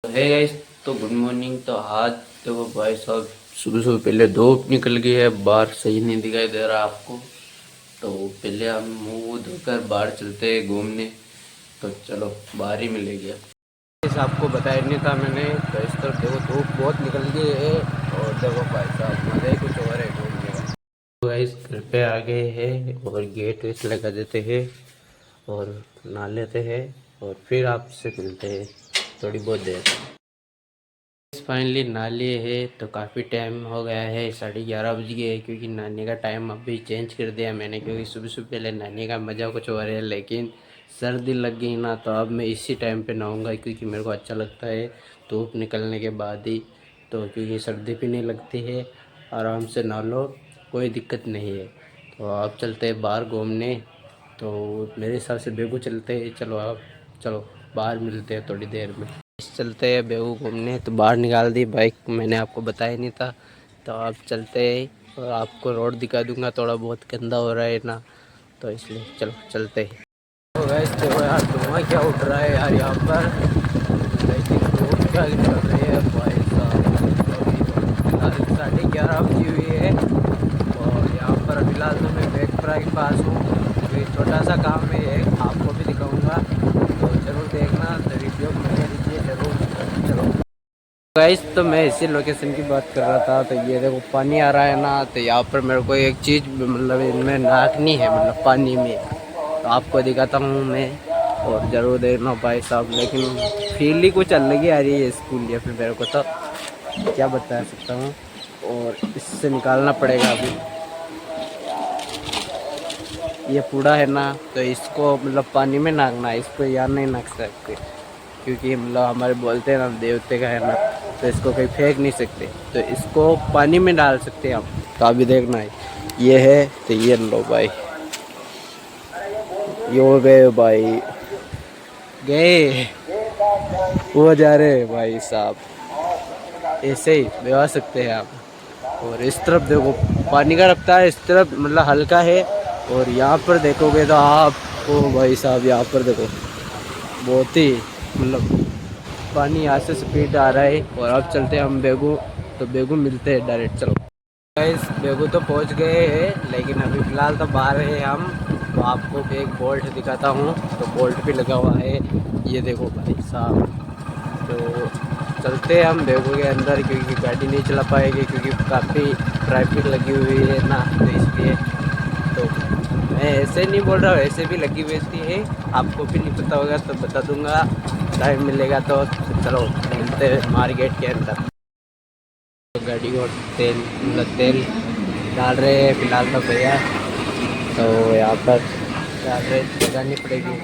है गाइस। तो good morning. तो आज देखो भाई साहब, सुबह सुबह पहले धूप निकल गई है, बाहर सही नहीं दिखाई दे रहा आपको। तो पहले हम मुंह धोकर बाहर चलते हैं घूमने। तो चलो बाहर ही मिलेगी। इस आपको बताया नहीं था मैंने, तो इस तरफ देखो धूप बहुत निकल गई है। और देखो भाई साहब मज़ा ही कुछ और है घूमने का। तो गाइस घर पे आ गए हैं और गेट वेट लगा देते हैं और नहा लेते हैं और फिर आपसे मिलते हैं थोड़ी बहुत देर। फाइनली नहा लिए है। तो काफ़ी टाइम हो गया है, 11:30 बज गए हैं, क्योंकि नहाने का टाइम अभी चेंज कर दिया मैंने, क्योंकि सुबह सुबह पहले नहाने का मज़ा कुछ और है। लेकिन सर्दी लग गई ना, तो अब मैं इसी टाइम पे नहाऊंगा, क्योंकि मेरे को अच्छा लगता है धूप निकलने के बाद ही। तो क्योंकि सर्दी भी नहीं लगती है, आराम से नहा लो, कोई दिक्कत नहीं है। तो आप चलते हैं बाहर घूमने। तो मेरे हिसाब से बेगू चलते हैं। चलो आप, चलो बाहर मिलते हैं थोड़ी देर में। चलते हैं बेगू घूमने। तो बाहर निकाल दी बाइक, मैंने आपको बताया नहीं था। तो आप चलते हैं और आपको रोड दिखा दूंगा, थोड़ा बहुत गंदा हो रहा है ना, तो इसलिए चलो चलते हैं। तो वैसे देखो यार, धुआं क्या उठ रहा है यार यहाँ पर, लेकिन धूप क्या निकल रही है भाई साहब। अभी तो 11:30 बजी हुई है और यहाँ पर फिलहाल तो मैं बेगपुरा के पास हूँ। तो ये छोटा सा काम है, एक आपको भी दिखाऊंगा, तो ज़रूर देखना, तो वीडियो बना दीजिए ज़रूर। चलो गाइस, तो मैं इसी लोकेशन की बात कर रहा था। तो ये देखो पानी आ रहा है ना, तो यहाँ पर मेरे को एक चीज़ मतलब इनमें नाकनी है, मतलब पानी में। तो आपको दिखाता हूँ मैं, और ज़रूर देखना भाई साहब। लेकिन फील ही कुछ अलग ही आ रही है स्कूल, या फिर मेरे को तो क्या बता सकता हूँ। और इससे निकालना पड़ेगा अभी, ये पूरा है ना, तो इसको मतलब पानी में नाकना है, इसको यहाँ नहीं नाक सकते, क्योंकि मतलब हमारे बोलते हैं ना देवते का है ना, तो इसको कहीं फेंक नहीं सकते। तो इसको पानी में डाल सकते हैं हम। तो अभी देखना है, ये है, तो ये लो भाई, ये हो गए भाई, गए, वो जा रहे हैं भाई साहब। ऐसे ही भिगा सकते हैं आप। और इस तरफ देखो पानी का रफ्तार इस तरफ मतलब हल्का है, और यहाँ पर देखोगे तो आपको भाई साहब, यहाँ पर देखो बहुत ही मतलब पानी यहाँ से स्पीड आ रहा है। और अब चलते हैं हम बेगू। तो बेगू मिलते हैं डायरेक्ट, चलो गाइस। बेगू तो पहुँच गए हैं, लेकिन अभी फ़िलहाल तो बाहर है हम। तो आपको एक बोल्ट दिखाता हूँ, तो बोल्ट भी लगा हुआ है, ये देखो भाई साहब। तो चलते हैं हम बेगू के अंदर, क्योंकि गाड़ी नहीं चला पाएगी, क्योंकि काफ़ी ट्रैफिक लगी हुई है ना, तो इसलिए। तो मैं ऐसे नहीं बोल रहा हूँ, ऐसे भी लगी हुई है, आपको भी नहीं पता होगा तो बता दूंगा टाइम मिलेगा तो। चलो मिलते हैं मार्केट के अंदर। तो गाड़ी को तेल मतलब तेल डाल रहे हैं फिलहाल तो भैया। तो यहाँ पर डाल रहे, लगानी पड़ेगी।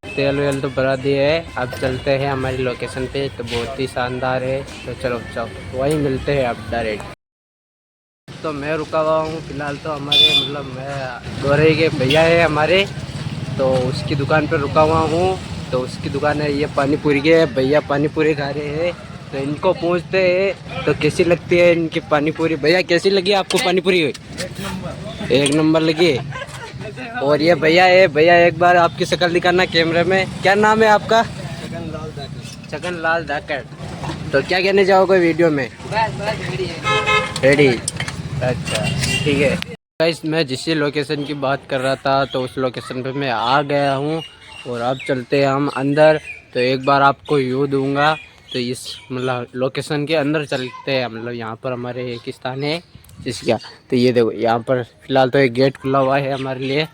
तेल वेल तो भरा दिए है, अब चलते हैं हमारी लोकेशन पे। तो बहुत ही शानदार है, तो चलो चलो वहीं मिलते हैं अब डायरेक्ट। तो मैं रुका हुआ हूँ फिलहाल, तो हमारे मतलब मैं गोरे के भैया है हमारे, तो उसकी दुकान पर रुका हुआ हूँ। तो उसकी दुकान है, ये पानी पूरी के भैया पानी पूरी खा रहे हैं। तो इनको पूछते हैं तो कैसी लगती है इनकी पानी पूरी। भैया कैसी लगी आपको पानी पूरी? एक नंबर लगी। और ये भैया है, भैया एक बार आपकी शक्ल दिखाना कैमरे में, क्या नाम है आपका? छगन लाल धाकड़। तो क्या कहने जाओगे वीडियो में? रेडी। अच्छा ठीक है गाइस, मैं जिस लोकेशन की बात कर रहा था, तो उस लोकेशन पे मैं आ गया हूँ। और अब चलते हैं हम अंदर। तो एक बार आपको व्यू दूंगा। तो इस मतलब लोकेशन के अंदर चलते हैं, मतलब यहाँ पर हमारे एक स्थान है जिसका। तो ये देखो यहाँ पर फ़िलहाल तो एक गेट खुला हुआ है हमारे लिए।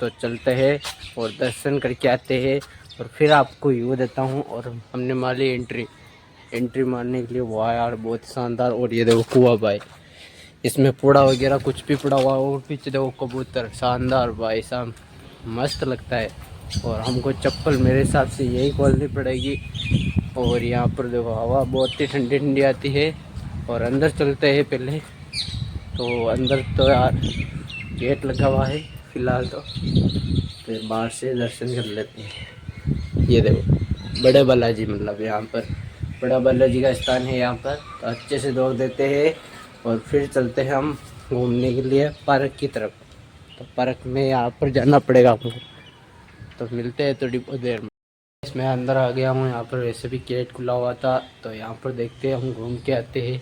तो चलते हैं और दर्शन करके आते हैं, और फिर आपको व्यू देता हूँ। और हमने मारी एंट्री मारने के लिए, वाह यार बहुत शानदार। और ये देखो कुआं भाई, इसमें कूड़ा वगैरह कुछ भी पड़ा हुआ, और पीछे देखो कबूतर, शानदार भाई साहब, मस्त लगता है। और हमको चप्पल मेरे हिसाब से यही खोलनी पड़ेगी। और यहाँ पर देखो हवा बहुत ही ठंडी ठंडी आती है। और अंदर चलते हैं पहले। तो अंदर तो यार गेट लगा हुआ है फिलहाल तो, फिर बाहर से दर्शन कर लेते हैं। ये देखो बड़े बालाजी, मतलब यहाँ पर बड़ा बालाजी का स्थान है यहाँ पर। तो अच्छे से दौड़ देते हैं और फिर चलते हैं हम घूमने के लिए पार्क की तरफ। तो पार्क में यहाँ पर जाना पड़ेगा हमको। तो मिलते हैं थोड़ी बहुत देर में। गाइस मैं अंदर आ गया हूँ। यहाँ पर वैसे भी गेट खुला हुआ था, तो यहाँ पर देखते हैं, हम घूम के आते हैं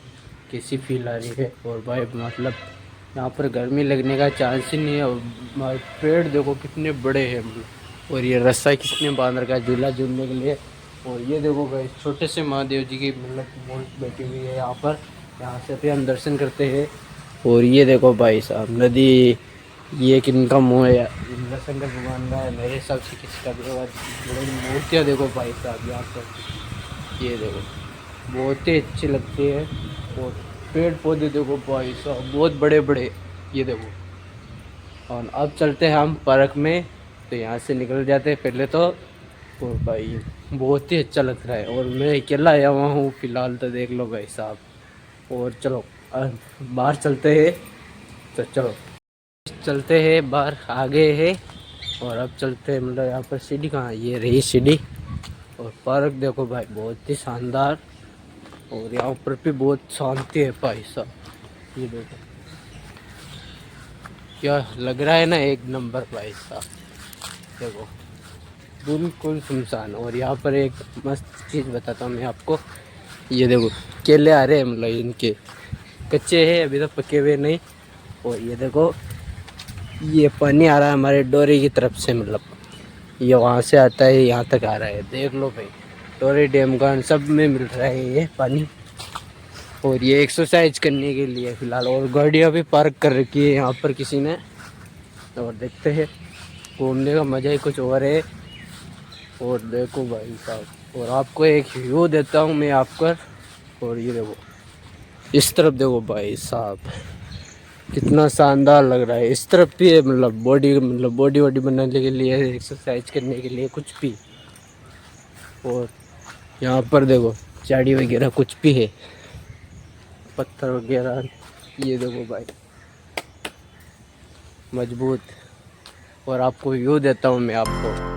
कैसी फील आ रही है। और भाई मतलब यहाँ पर गर्मी लगने का चांस ही नहीं है। और पेड़ देखो कितने बड़े हैं मतलब। और ये रस्सा किसने बांध रखा है झूला झूलने के लिए। और ये देखो गाइस छोटे से महादेव जी की मतलब मूर्ति बैठी हुई है यहाँ पर। यहाँ से भी हम दर्शन करते हैं। और ये देखो भाई साहब नदी, ये किनका मुँह है, इंद्र शंकर भगवान का है मेरे हिसाब से, किसी का भी होगा। बड़ी मूर्तियाँ देखो भाई साहब यहाँ पर, ये देखो बहुत ही अच्छी लगती है। और पेड़ पौधे देखो भाई साहब बहुत बड़े बड़े, ये देखो। और अब चलते हैं हम पार्क में, तो यहाँ से निकल जाते हैं पहले तो। और भाई बहुत ही अच्छा लग रहा है। और मैं अकेला आया हुआ हूँ फिलहाल, तो देख लो भाई साहब। और चलो बाहर चलते हैं, तो चलो चलते हैं बाहर, आगे है। और अब चलते हैं मतलब यहाँ पर सीढ़ी कहाँ है, ये रही सीढ़ी। और पार्क देखो भाई बहुत ही शानदार। और यहाँ पर भी बहुत शांति है भाई साहब, ये देखो क्या लग रहा है ना, एक नंबर भाई साहब। देखो बिल्कुल सुनसान। और यहाँ पर एक मस्त चीज़ बताता हूँ मैं आपको, ये देखो केले आ रहे हैं, मतलब इनके कच्चे हैं अभी तो पके हुए नहीं। और ये देखो ये पानी आ रहा है हमारे डोरी की तरफ से, मतलब ये वहाँ से आता है यहाँ तक आ रहा है, देख लो भाई। डोरी डैम का सब में मिल रहा है ये पानी। और ये एक्सरसाइज करने के लिए फ़िलहाल। और गाड़ियाँ भी पार्क कर रखी है यहाँ पर किसी ने। और देखते हैं, घूमने का मज़ा ही कुछ और है। और देखो भाई साहब, और आपको एक व्यू देता हूँ मैं आपका। और ये देखो इस तरफ देखो भाई साहब, कितना शानदार लग रहा है। इस तरफ भी है मतलब बॉडी वॉडी बनाने के लिए, एक्सरसाइज करने के लिए कुछ भी। और यहाँ पर देखो झाड़ी वगैरह कुछ भी है, पत्थर वगैरह, ये देखो भाई मजबूत। और आपको व्यू देता हूँ मैं आपको।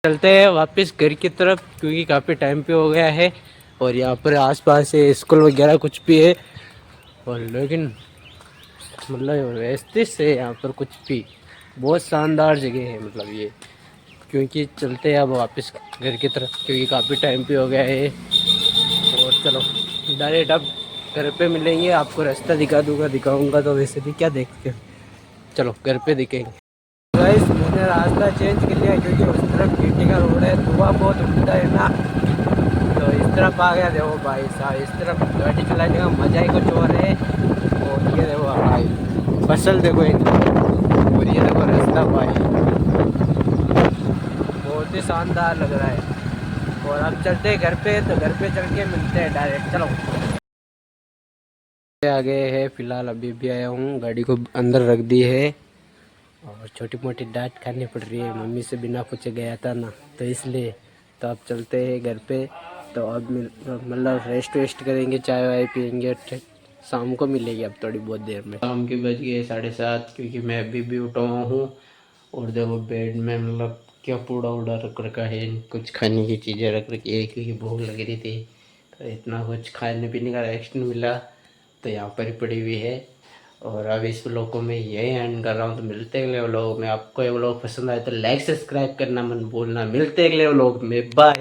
चलते हैं वापस घर की तरफ, क्योंकि काफ़ी टाइम पे हो गया है। और यहाँ पर आसपास है स्कूल वगैरह कुछ भी है। और लेकिन मतलब व्यवस्थित से यहाँ पर कुछ भी, बहुत शानदार जगह है मतलब ये। क्योंकि चलते हैं अब वापस घर की तरफ, क्योंकि काफ़ी टाइम पे हो गया है। और चलो डायरेक्ट अब घर पे मिलेंगे, आपको रास्ता दिखाऊंगा तो वैसे भी क्या देखते हैं, चलो घर पे दिखेंगे। गाइस मैंने रास्ता चेंज कर लिया, क्योंकि उस तरफ गिट्टी का रोड है, धुआं बहुत उठता है ना। तो इस तरफ आ गया, देखो भाई साहब इस तरफ गाड़ी चलाने का मज़ा ही कुछ और है। और ये देखो भाई फसल देखो एकदम। और ये देखो रास्ता भाई बहुत ही शानदार लग रहा है। और अब चलते हैं घर पे, तो घर पे चल के मिलते हैं डायरेक्ट, चलो। आ गए हैं फिलहाल, अभी भी आया हूँ, गाड़ी को अंदर रख दी है। और छोटी मोटी डांट खानी पड़ रही है, मम्मी से बिना पूछे गया था ना, तो इसलिए। तो अब चलते हैं घर पे, तो अब मतलब रेस्ट वेस्ट करेंगे, चाय वाय पियेंगे, शाम को मिलेगी अब थोड़ी बहुत देर में। शाम के बज गए 7:30, क्योंकि मैं अभी भी उठा हुआ हूँ। और देखो बेड में मतलब क्या पूड़ा उड़ा रख रखा है, कुछ खाने की चीज़ें रख रखी है, क्योंकि भूख लग रही थी। तो इतना कुछ खाने पीने का रेस्ट नहीं मिला, तो यहाँ पर ही पड़ी हुई है। और अब इस व्लॉग को मैं यही एंड कर रहा हूँ, तो मिलते हैं अगले व्लॉग में। आपको ये व्लॉग पसंद आए तो लाइक सब्सक्राइब करना मत भूलना। मिलते हैं अगले व्लॉग में, बाय।